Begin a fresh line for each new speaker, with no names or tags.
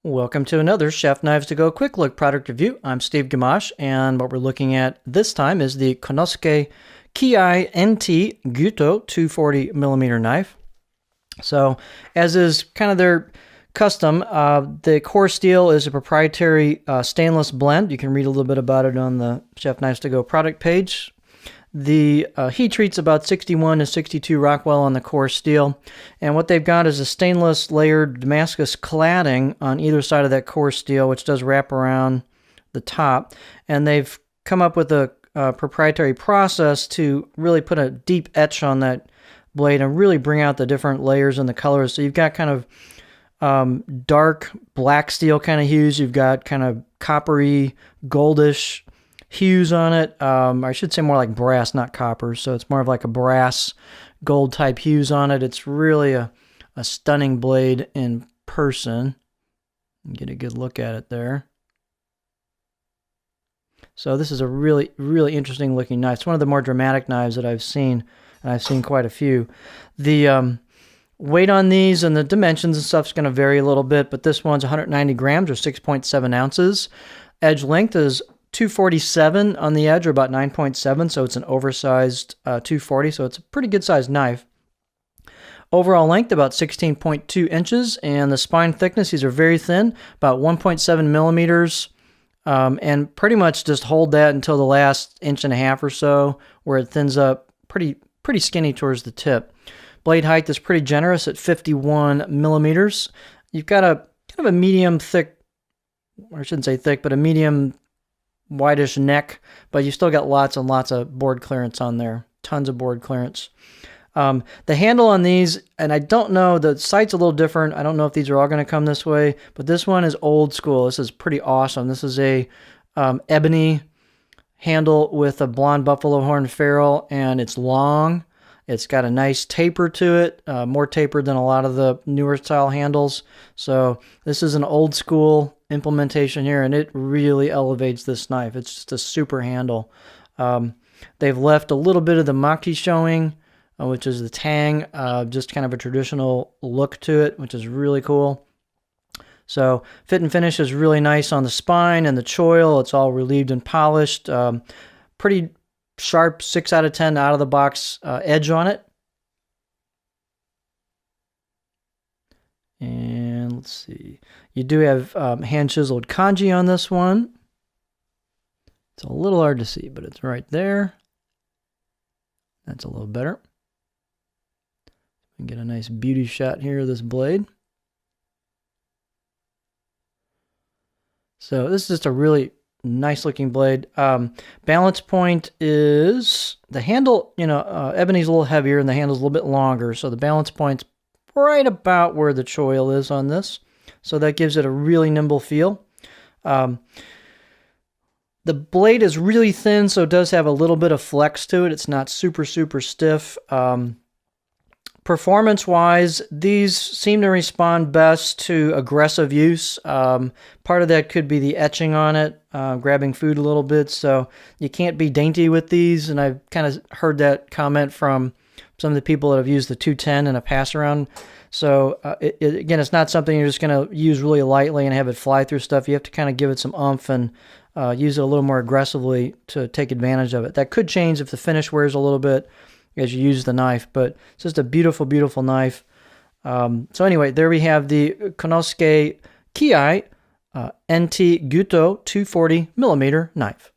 Welcome to another Chef Knives to Go Quick Look product review. I'm Steve Gamache, and what we're looking at this time is the Konosuke Keiai NT Gyuto 240mm knife. So, as is kind of their custom, the core steel is a proprietary stainless blend. You can read a little bit about it on the Chef Knives to Go product page. The heat treat's about 61 to 62 Rockwell on the core steel. And what they've got is a stainless layered Damascus cladding on either side of that core steel, which does wrap around the top. And they've come up with a proprietary process to really put a deep etch on that blade and really bring out the different layers and the colors. So you've got kind of dark black steel kind of hues. You've got kind of coppery, goldish hues on it. I should say more like brass, not copper. So it's more of like a brass gold type hues on it. It's really a stunning blade in person. Get a good look at it there. So this is a really, really interesting looking knife. It's one of the more dramatic knives that I've seen, and I've seen quite a few. The weight on these and the dimensions and stuff is going to vary a little bit, but this one's 190 grams or 6.7 ounces. Edge length is 247 on the edge, or about 9.7, so it's an oversized 240, so it's a pretty good sized knife. Overall length about 16.2 inches, and the spine thickness, these are very thin, about 1.7 millimeters, and pretty much just hold that until the last inch and a half or so, where it thins up pretty skinny towards the tip. Blade height is pretty generous at 51 millimeters. You've got a kind of a medium thick, or I shouldn't say thick, but a medium whitish neck, but you still got lots and lots of board clearance on there. Tons of board clearance. The handle on these, and I don't know, the sight's a little different. I don't know if these are all going to come this way, but this one is old school. This is pretty awesome. This is a ebony handle with a blonde buffalo horn ferrule, and it's long. It's got a nice taper to it, more tapered than a lot of the newer style handles. So this is an old school implementation here, and it really elevates this knife. It's just a super handle. They've left a little bit of the maki showing, which is the tang, just kind of a traditional look to it, which is really cool. So fit and finish is really nice on the spine and the choil. It's all relieved and polished. Pretty sharp 6 out of 10 out of the box edge on it. And let's see. You do have hand chiseled kanji on this one. It's a little hard to see, but it's right there. That's a little better. We can get a nice beauty shot here of this blade. So this is just a really nice looking blade. Balance point is the handle, ebony's a little heavier and the handle's a little bit longer. So the balance point's right about where the choil is on this. So that gives it a really nimble feel. The blade is really thin, so it does have a little bit of flex to it. It's not super stiff. Performance-wise, these seem to respond best to aggressive use. Part of that could be the etching on it, grabbing food a little bit, so you can't be dainty with these, and I've kind of heard that comment from some of the people that have used the 210 in a pass-around. So, again, it's not something you're just going to use really lightly and have it fly through stuff. You have to kind of give it some oomph and use it a little more aggressively to take advantage of it. That could change if the finish wears a little bit as you use the knife, but it's just a beautiful, beautiful knife. So anyway, there we have the Konosuke Keiai NT Gyuto 240mm knife.